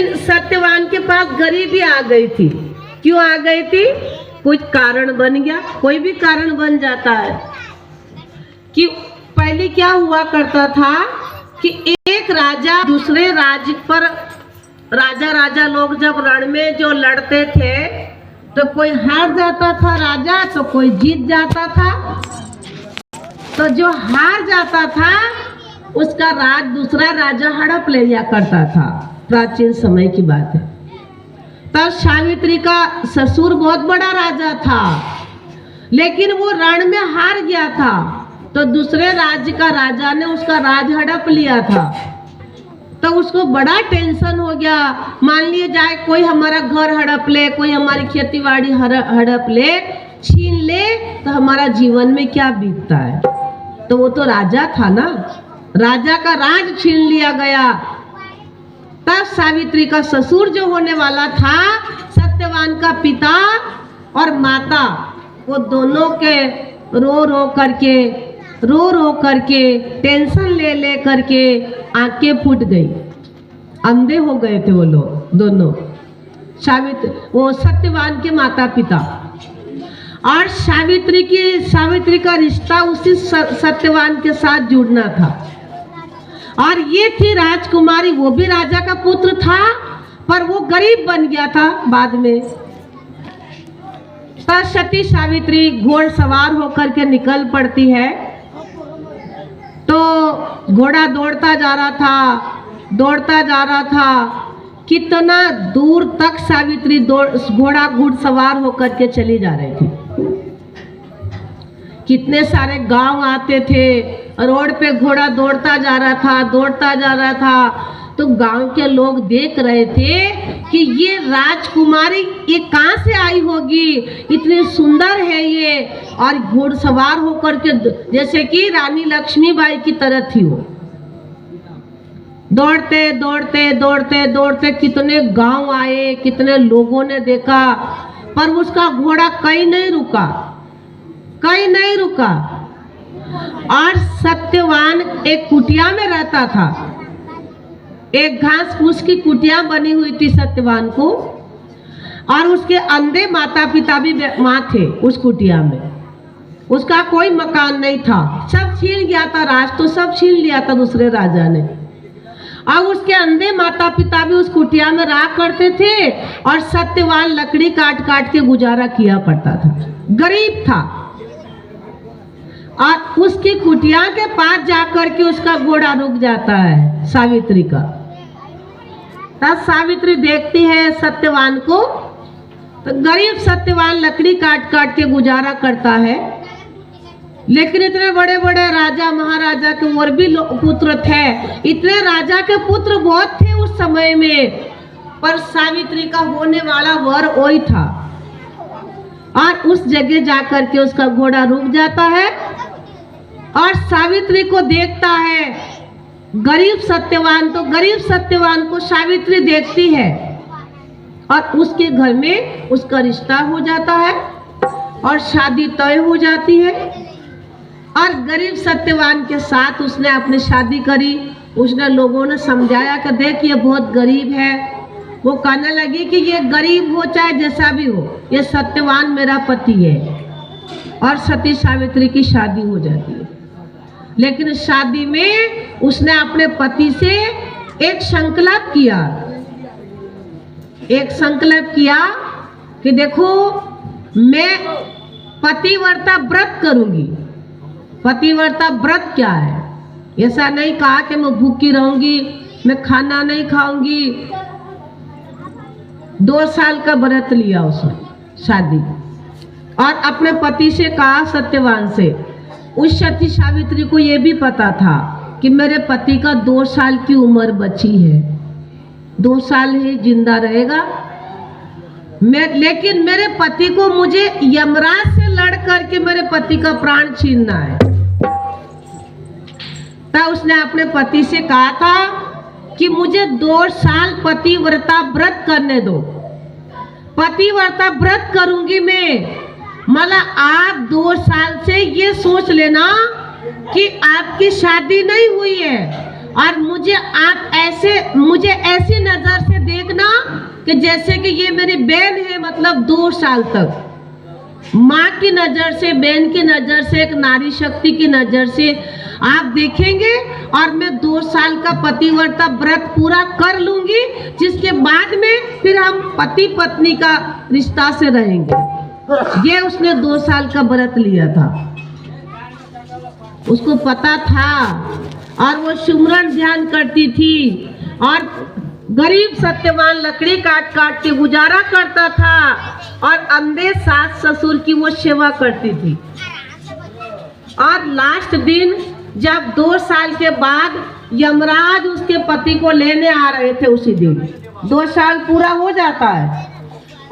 लेकिन सत्यवान के पास गरीबी आ गई थी। क्यों आ गई थी? कुछ कारण बन गया, कोई भी कारण बन जाता है। कि पहले क्या हुआ करता था कि एक राजा दूसरे राज्य पर, राजा लोग जब रण में जो लड़ते थे तो कोई हार जाता था राजा, तो कोई जीत जाता था। तो जो हार जाता था उसका राज दूसरा राजा हड़प ले लिया करता था। प्राचीन समय की बात है। तब सावित्री का ससुर बहुत बड़ा राजा था, लेकिन वो रण में हार गया था, तो दूसरे राज्य का राजा ने उसका राज हड़प लिया था। तो उसको बड़ा टेंशन हो गया। मान लिए जाए कोई हमारा घर हड़प ले, कोई हमारी खेती बाड़ी हड़प ले, छीन ले, तो हमारा जीवन में क्या बीतता है। तो वो तो राजा था ना, राजा का राज छीन लिया गया। तब सावित्री का ससुर जो होने वाला था, सत्यवान का पिता और माता, वो दोनों के रो रो करके टेंशन ले करके आंखें फूट गई, अंधे हो गए थे वो लोग दोनों, वो सत्यवान के माता पिता। और सावित्री का रिश्ता उसी सत्यवान के साथ जुड़ना था। और ये थी राजकुमारी, वो भी राजा का पुत्र था, पर वो गरीब बन गया था बाद में। तब सती सावित्री घोड़सवार होकर के निकल पड़ती है। तो घोड़ा दौड़ता जा रहा था, कितना दूर तक सावित्री घोड़ा घुड़सवार होकर के चली जा रही थी। कितने सारे गांव आते थे, रोड पे घोड़ा दौड़ता जा रहा था। तो गांव के लोग देख रहे थे कि ये राजकुमारी ये कहाँ से आई होगी, इतनी सुंदर है ये, और घुड़सवार होकर के जैसे कि रानी लक्ष्मीबाई की तरह थी वो। दौड़ते कितने गांव आए, कितने लोगों ने देखा, पर उसका घोड़ा कहीं नहीं रुका। और सत्यवान एक कुटिया में रहता था, एक घास फूस की कुटिया बनी हुई थी सत्यवान को, और उसके अंधे माता पिता भी वहां थे उस कुटिया में। उसका कोई मकान नहीं था, सब छीन गया था, राज तो सब छीन लिया था दूसरे राजा ने। और उसके अंधे माता पिता भी उस कुटिया में रहा करते थे, और सत्यवान लकड़ी काट के गुजारा किया पड़ता था, गरीब था। और उसकी कुटिया के पास जाकर के उसका घोड़ा रुक जाता है सावित्री का। तब सावित्री देखती है सत्यवान को, तो गरीब सत्यवान लकड़ी काट के गुजारा करता है। लेकिन इतने बड़े बड़े राजा महाराजा के और भी पुत्र थे, इतने राजा के पुत्र बहुत थे उस समय में, पर सावित्री का होने वाला वर वही था। और उस जगह जाकर के उसका घोड़ा रुक जाता है, और सावित्री को देखता है गरीब सत्यवान को सावित्री देखती है, और उसके घर में उसका रिश्ता हो जाता है और शादी तय हो जाती है। और गरीब सत्यवान के साथ उसने अपनी शादी करी। उसने लोगों ने समझाया कि देख ये बहुत गरीब है। वो कहने लगी कि ये गरीब हो चाहे जैसा भी हो, ये सत्यवान मेरा पति है। और सती सावित्री की शादी हो जाती है। लेकिन शादी में उसने अपने पति से एक संकल्प किया कि देखो मैं पतिव्रता व्रत करूंगी। पतिव्रता व्रत क्या है? ऐसा नहीं कहा कि मैं भूखी रहूंगी, मैं खाना नहीं खाऊंगी। 2 साल का व्रत लिया उसने शादी, और अपने पति से कहा सत्यवान से। उस सती सावित्री को यह भी पता था कि मेरे पति का 2 साल की उम्र बची है, 2 साल ही जिंदा रहेगा। लेकिन मेरे पति को मुझे यमराज से लड़ करके मेरे पति का प्राण छीनना है। तब उसने अपने पति से कहा था कि मुझे 2 साल पतिव्रता व्रत करने दो। पतिव्रता व्रत करूंगी मैं, मतलब आप 2 साल से ये सोच लेना कि आपकी शादी नहीं हुई है, और मुझे ऐसी नजर से देखना कि जैसे कि ये मेरी बहन है, मतलब 2 साल तक माँ की नजर से, बहन की नजर से, एक नारी शक्ति की नजर से आप देखेंगे, और मैं 2 साल का पतिव्रता व्रत पूरा कर लूंगी, जिसके बाद में फिर हम पति पत्नी का रिश्ता से रहेंगे। ये उसने 2 साल का व्रत लिया था, उसको पता था, और वो सुमरन ध्यान करती थी, और गरीब सत्यवान लकड़ी काट काट के गुजारा करता था, और अंधे सास ससुर की वो सेवा करती थी। और लास्ट दिन जब 2 साल के बाद यमराज उसके पति को लेने आ रहे थे, उसी दिन 2 साल पूरा हो जाता है,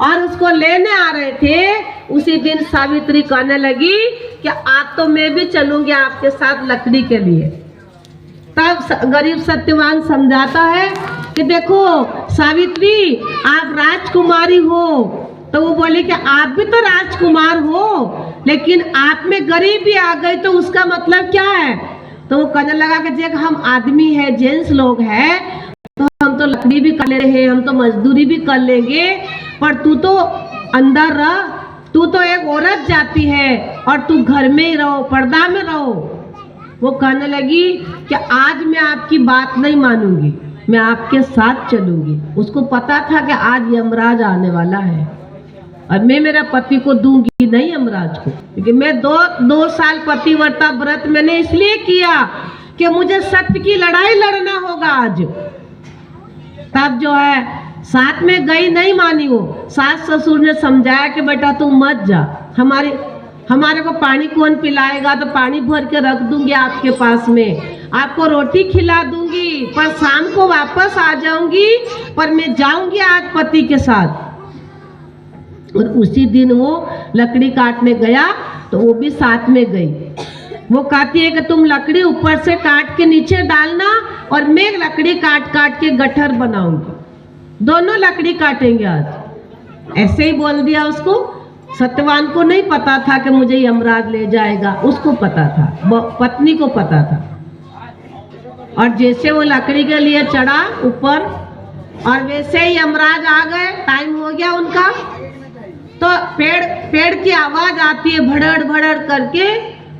और उसको लेने आ रहे थे, उसी दिन सावित्री कहने लगी कि आज तो मैं भी चलूंगी आपके साथ लकड़ी के लिए। तब गरीब सत्यवान समझाता है कि देखो सावित्री, आप राजकुमारी हो, तो वो बोले कि आप भी तो राजकुमार हो, लेकिन आप में गरीबी आ गई तो उसका मतलब क्या है? तो वो कहने लगा कि जब हम आदमी है, जेंट्स लोग हैं, तो हम तो लकड़ी भी कर ले रहे हैं, हम तो मजदूरी भी कर लेंगे, पर तू तो अंदर रह, तू तो एक औरत जाती है, और तू घर में ही रहो, पर्दा में रहो। वो कहने लगी कि आज मैं आपकी बात नहीं मानूंगी, मैं आपके साथ चलूंगी। उसको पता था कि आज यमराज आने वाला है, और मैं मेरा पति को दूंगी नहीं यमराज को, क्योंकि मैं 2 साल पतिव्रता व्रत मैंने इसलिए किया कि मुझे सत्य की लड़ाई लड़ना होगा आज। तब जो है साथ में गई, नहीं मानी वो। सास ससुर ने समझाया कि बेटा तू मत जा, हमारे को पानी कौन पिलाएगा, तो पानी भर के रख दूंगी आपके पास में, आपको रोटी खिला दूंगी, पर शाम को वापस आ जाऊंगी, पर मैं जाऊंगी आज पति के साथ। और उसी दिन वो लकड़ी काटने गया, तो वो भी साथ में गई। वो कहती है कि तुम लकड़ी ऊपर से काट के नीचे डालना, और मैं लकड़ी काट काट के गट्ठर बनाऊंगी, दोनों लकड़ी काटेंगे आज। ऐसे ही बोल दिया उसको। सत्यवान को नहीं पता था कि मुझे यमराज ले जाएगा, उसको पता था, पत्नी को पता था। और जैसे वो लकड़ी के लिए चढ़ा ऊपर, और वैसे ही यमराज आ गए, टाइम हो गया उनका, तो पेड़ की आवाज आती है भड़ड़ भड़ड़ करके,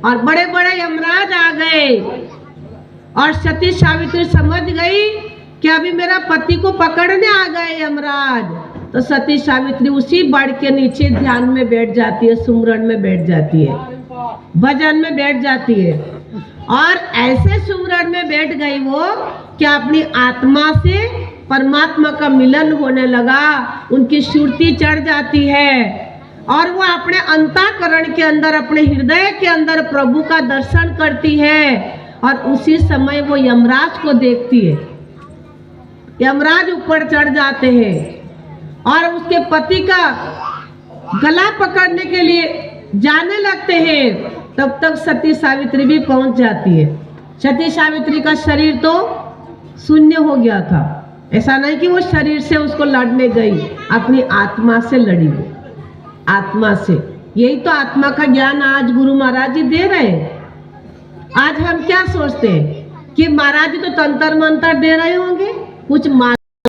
और बड़े बड़े यमराज आ गए। और सती सावित्री समझ गई कि अभी मेरा पति को पकड़ने आ गए यमराज। तो सती सावित्री उसी बड़ के नीचे ध्यान में बैठ जाती है, सुमरन में बैठ जाती है, भजन में बैठ जाती है। और ऐसे सुमरन में बैठ गई वो कि अपनी आत्मा से परमात्मा का मिलन होने लगा, उनकी सुरती चढ़ जाती है, और वो अपने अंतःकरण के अंदर, अपने हृदय के अंदर प्रभु का दर्शन करती है। और उसी समय वो यमराज को देखती है। यमराज ऊपर चढ़ जाते हैं, और उसके पति का गला पकड़ने के लिए जाने लगते हैं। तब तक सती सावित्री भी पहुंच जाती है। सती सावित्री का शरीर तो शून्य हो गया था, ऐसा नहीं कि वो शरीर से उसको लड़ने गई, अपनी आत्मा से लड़ी वो, आत्मा से। यही तो आत्मा का ज्ञान आज गुरु महाराज जी दे रहे हैं। आज हम क्या सोचते हैं कि महाराज जी तो तंत्र मंत्र दे रहे होंगे, कुछ